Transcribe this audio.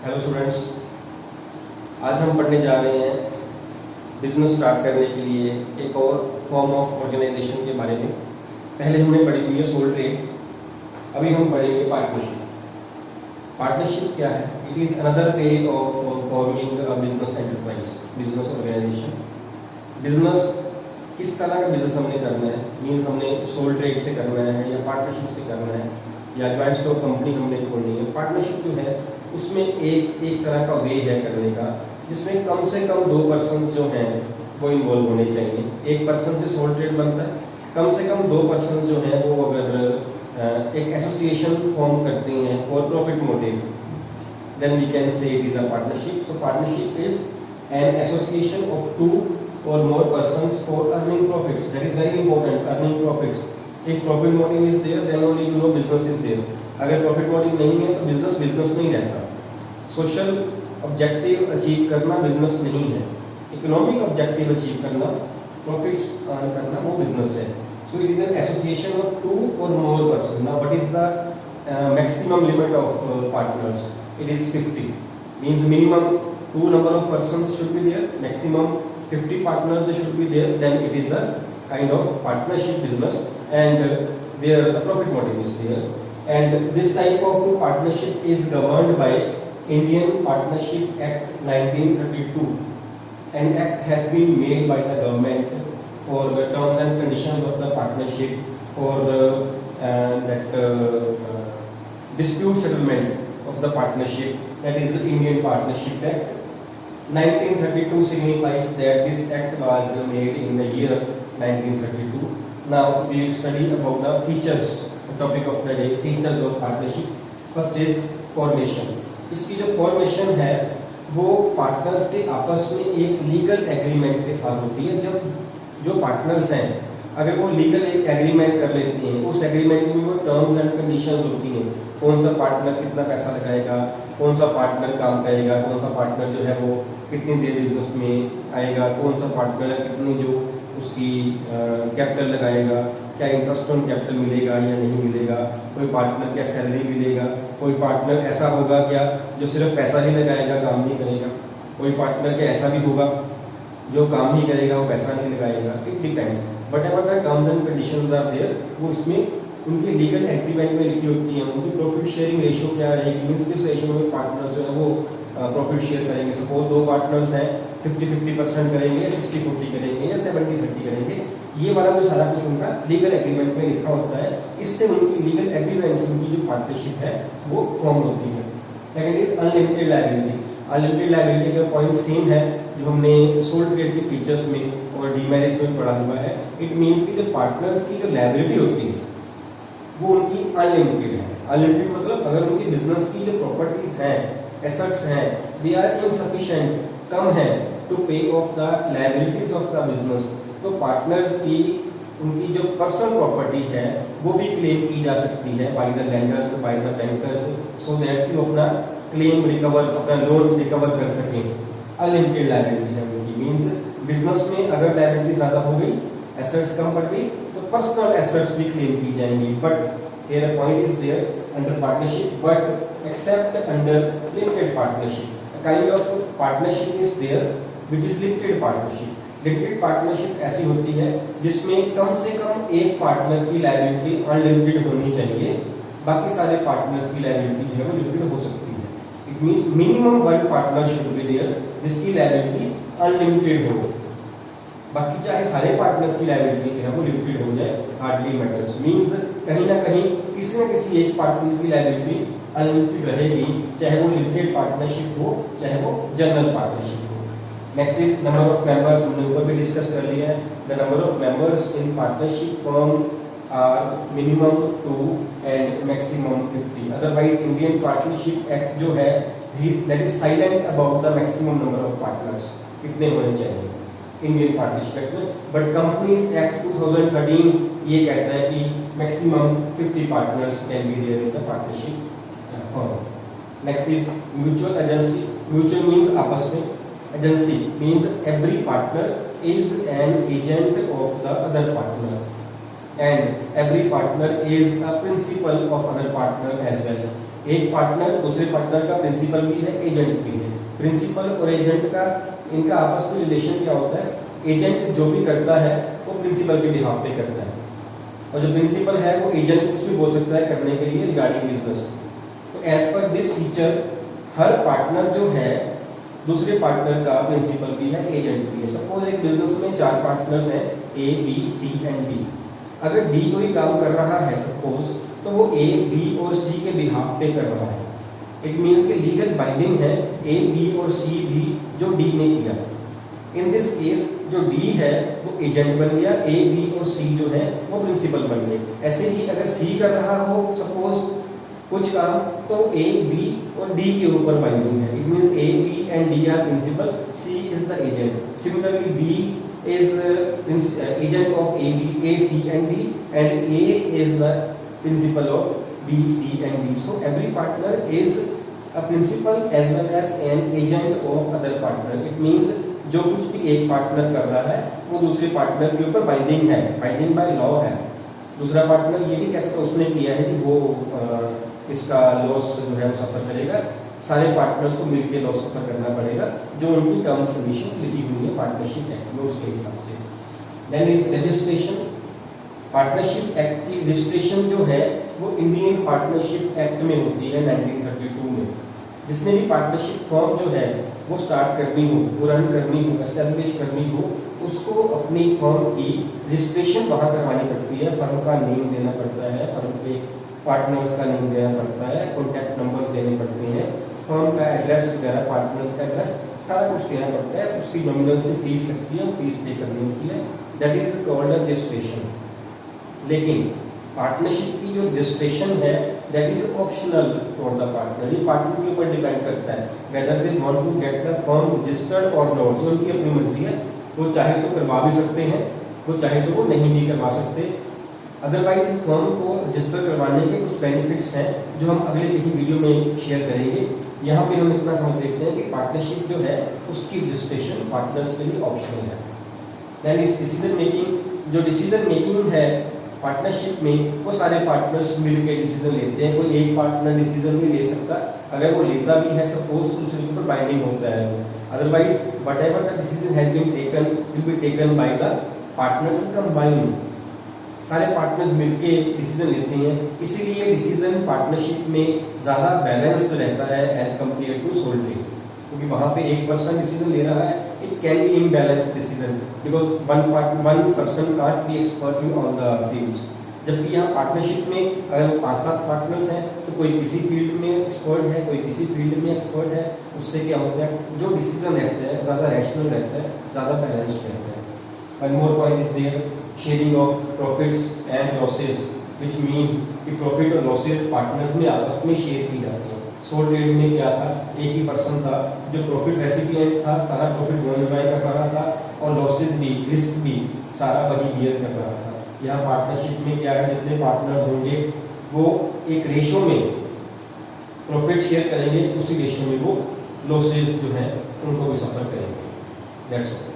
Hello students, आज हम पढ़ने जा रहे हैं बिजनेस स्टार्ट करने के लिए एक और फॉर्म ऑफ ऑर्गेनाइजेशन के बारे में। पहले हमने पढ़ी हुई है सोल ट्रेड, अभी हम पढ़ेंगे पार्टनरशिप। पार्टनरशिप क्या है? It is another way of forming a business enterprise, business organisation. Business किस तरह का बिजनेस हमने करना है, मीन्स हमने सोल ट्रेड से करना है या पार्टनरशिप से करना है या ज्वाइंट स्टॉक कंपनी हमने खोलनी है। पार्टनरशिप जो है उसमें एक तरह का वे है करने का, जिसमें कम से कम 2 पर्सन जो हैं वो इन्वॉल्व होने चाहिए। एक पर्सन से सोल ट्रेड बनता है, कम से कम 2 पर्सन जो हैं वो अगर एक एसोसिएशन फॉर्म करते हैं for profit motive, then we can say it is a partnership. So partnership is an association of 2 or more persons for earning profits. That is very important, earning profits. If profit motive is there, then only you know business is there. अगर profit motive नहीं है तो business नहीं रहता। Social objective achieve करना business नहीं है। Economic objective achieve करना, profits earn करना वो business है। So it is an association of 2 or more persons. Now what is the maximum limit of partners? It is 50. Means minimum 2 number of persons should be there, maximum 50 partners should be there, then it is a kind of partnership business and where the profit motive is there. And this type of partnership is governed by Indian Partnership Act 1932. An act has been made by the government for the terms and conditions of the partnership, for that dispute settlement of the partnership, that is the Indian Partnership Act. 1932 signifies that this act was made in the year 1932. Now we will study about the features, the topic of the day, features of partnership. First is formation. इसकी जो formation है वो partners के आपस में एक legal agreement के साथ होती है। जब जो पार्टनर्स हैं अगर वो लीगल एक एग्रीमेंट कर लेते हैं, उस एग्रीमेंट में वो टर्म्स एंड कंडीशंस होती हैं, कौन सा पार्टनर कितना पैसा लगाएगा, कौन सा पार्टनर काम करेगा, कौन सा पार्टनर जो है वो कितनी देर बिजनेस में आएगा, कौन सा पार्टनर कितनी जो उसकी कैपिटल लगाएगा, क्या इंटरेस्ट ऑन कैपिटल मिलेगा या नहीं मिलेगा, कोई पार्टनर क्या सैलरी मिलेगा, कोई पार्टनर ऐसा होगा क्या जो सिर्फ पैसा ही लगाएगा काम नहीं करेगा, कोई पार्टनर क्या ऐसा भी होगा जो काम नहीं करेगा वो पैसा नहीं लगाएगा। It depends, but ever the terms and conditions are there, वो इसमें उनके लीगल एग्रीमेंट में लिखी होती हैं। उनकी प्रॉफिट शेयरिंग रेशियो क्या रहेगी, मीन्स किस रेशियो में पार्टनर्स जो है वो प्रॉफिट शेयर करेंगे। सपोज 2 पार्टनर्स हैं, 50-50% करेंगे या 60-40 करेंगे या 70-30 करेंगे। ये वाला जो सारा कुछ उनका लीगल एग्रीमेंट में लिखा होता है, इससे उनकी लीगल एग्रीमेंट से उनकी जो पार्टनरशिप है वो फॉर्म होती है। Second is unlimited liability. Unlimited liability का पॉइंट सेम है जो हमने सोल ट्रेड के फीचर्स में और डीमेरिट्स में पढ़ा हुआ है। इट मीन्स कि जो पार्टनर्स की जो लायबिलिटी होती है वो उनकी अनलिमिटेड है। अनलिमिटेड मतलब अगर उनकी बिजनेस की जो प्रॉपर्टीज हैं, एसेट्स हैं, दे आर इनसफिशिएंट, कम है टू पे of the liabilities of the business, तो पार्टनर्स की उनकी जो पर्सनल प्रॉपर्टी है वो भी क्लेम की जा सकती है by the lenders, by the bankers, so that कि अपना क्लेम रिकवर, अपना लोन रिकवर कर सकें। अनलिमिटेड लायबिलिटी है उनकी, मीन्स बिजनेस में अगर लायबिलिटी ज़्यादा हो गई, एसेट्स कम बढ़ गई, तो पर्सनल एसेट्स भी क्लेम की जाएंगी। But here a point is there under partnership, but except under limited partnership. A kind of partnership is there which is limited partnership. Limited partnership ऐसी होती है जिसमें कम से कम एक पार्टनर की लायबिलिटी अनलिमिटेड होनी चाहिए, बाकी सारे पार्टनर्स की लायबिलिटी जो है वो लिमिटेड हो सकती है। It means minimum 1 partner should be there जिसकी लायबिलिटी अनलिमिटेड हो, बाकी चाहे सारे पार्टनर्स की लायबिलिटी जो है वो लिमिटेड हो जाए, हार्डली मैटर्स। मीन्स कहीं ना कहीं किसी न किसी एक पार्टनर की लायबिलिटी अनलिमिटेड रहेगी, चाहे वो लिमिटेड पार्टनरशिप हो चाहे वो जनरल पार्टनरशिप हो। Next is number of members, हमने ऊपर भी डिस्कस कर लिया है। The number of members in partnership firm are minimum 2 and maximum 50। Otherwise Indian partnership act जो है that is silent about the maximum number of partners, कितने होने चाहिए इंडियन पार्टनरशिप एक्ट में। बट कंपनीज एक्ट 2013 ये कहता है कि maximum 50 partners can be there in the partnership firm. Next is mutual agency. Mutual means आपस में, agency means every partner is an agent of the other partner and every partner is a principal of other partner as well. एक partner दूसरे partner का principal भी है, agent भी है। Principal और एजेंट का इनका आपस में रिलेशन क्या होता है, एजेंट जो भी करता है वो प्रिंसिपल के बिहाफ पे करता है, और जो प्रिंसिपल है वो एजेंट कुछ भी बोल सकता है करने के लिए रिगार्डिंग बिजनेस। तो एज पर दिस फीचर हर पार्टनर जो है दूसरे पार्टनर का प्रिंसिपल भी है, एजेंट भी है। सपोज एक बिजनेस में 4 पार्टनर्स हैं, A B C and D. अगर डी कोई काम कर रहा है सपोज, तो वो ए बी और सी के बिहाफ पे कर रहा है। इट मीन्स कि लीगल बाइंडिंग है ए बी और सी भी जो डी ने किया। इन दिस केस जो डी है वो एजेंट बन गया, ए बी और सी जो है वो प्रिंसिपल बन गए। ऐसे ही अगर सी कर रहा हो सपोज कुछ काम, तो ए बी और डी के ऊपर बाइंडिंग है। It means A B and D are principal, C is the agent. Similarly B is agent of A, C and D, and A is the principal of B, C and D. So every partner is a principal as well as an agent of other partner. It means जो कुछ भी एक partner कर रहा है वो दूसरे partner के ऊपर बाइंडिंग है, बाइंडिंग बाय लॉ है। दूसरा पार्टनर ये नहीं कह सकता उसने किया है कि वो इसका लॉस जो है वो सफर करेगा। सारे पार्टनर्स को मिलकर लॉस सफर करना पड़ेगा, जो उनकी टर्म्स कंडीशंस लिखी हुई है पार्टनरशिप एक्ट में उसके हिसाब से। Then is registration. Partnership act की रजिस्ट्रेशन जो है वो इंडियन पार्टनरशिप एक्ट में होती है 1932 में। जिसने भी पार्टनरशिप फॉर्म जो है वो स्टार्ट करनी हो, वो रन करनी हो, एस्टेब्लिश करनी हो, उसको अपनी फॉर्म की रजिस्ट्रेशन वहाँ करवानी पड़ती है। फर्म का नेम देना पड़ता है, फर्म के पार्टनर्स का नेम देना पड़ता है, कॉन्टैक्ट नंबर देने पड़ते हैं, फर्म का एड्रेस वगैरह, पार्टनर्स का एड्रेस, सारा कुछ देना पड़ता है। उसकी नॉमिनल से फीस लगती है, वो फीस पे करनी होती है। That is called registration. लेकिन पार्टनरशिप की जो रजिस्ट्रेशन है that is optional for the partner. ये पार्टनर के ऊपर डिपेंड करता है whether they want to get the firm registered और नॉट। ये उनकी अपनी मर्जी है, वो चाहे तो करवा भी सकते हैं, वो चाहे तो वो नहीं भी करवा सकते। अदरवाइज फर्म को रजिस्टर करवाने के कुछ बेनिफिट्स हैं जो हम अगले कहीं वीडियो में शेयर करेंगे। यहाँ पे हम इतना समझ देखते हैं कि पार्टनरशिप जो है उसकी रजिस्ट्रेशन पार्टनर्स के लिए ऑप्शनल है। देन इस डिसीजन मेकिंग, जो डिसीजन मेकिंग है पार्टनरशिप में वो सारे पार्टनर्स मिलकर डिसीजन लेते हैं। कोई एक पार्टनर डिसीजन नहीं ले सकता, अगर वो लेता भी है सपोज तो दूसरे के ऊपर बाइंडिंग होता है। Otherwise whatever the decision has been taken will be taken by the partners combined. सारे पार्टनर्स मिलके डिसीजन लेते हैं, इसीलिए डिसीजन पार्टनरशिप में ज़्यादा बैलेंस्ड रहता है as compare to sole trade. क्योंकि वहाँ पे एक पर्सन डिसीजन ले रहा है, it can be imbalanced decision because one person can't be expert in all the fields. जबकि यहाँ पार्टनरशिप में अगर वो 5-7 पार्टनर्स हैं तो कोई किसी फील्ड में एक्सपर्ट है, कोई किसी फील्ड में एक्सपर्ट है, उससे क्या होता है जो डिसीजन रहता है ज़्यादा रैशनल रहता है, ज़्यादा बैलेंस्ड रहता है। One more point is there, sharing of profits and losses, which means कि प्रॉफिट और लॉसेज पार्टनर्स में आपस में शेयर की जाती है। सोल ट्रेड में क्या था, एक ही पर्सन था जो प्रॉफिट रेसिपिएंट था, सारा प्रॉफिट वो एंजॉय कर रहा था, और लॉसेज भी, रिस्क भी सारा वही बियर कर रहा था। यहाँ पार्टनरशिप में क्या है, जितने पार्टनर्स होंगे वो एक रेशो में प्रॉफिट शेयर करेंगे, उसी रेशो में वो लॉसेज जो है उनको भी सफर करेंगे। That's all.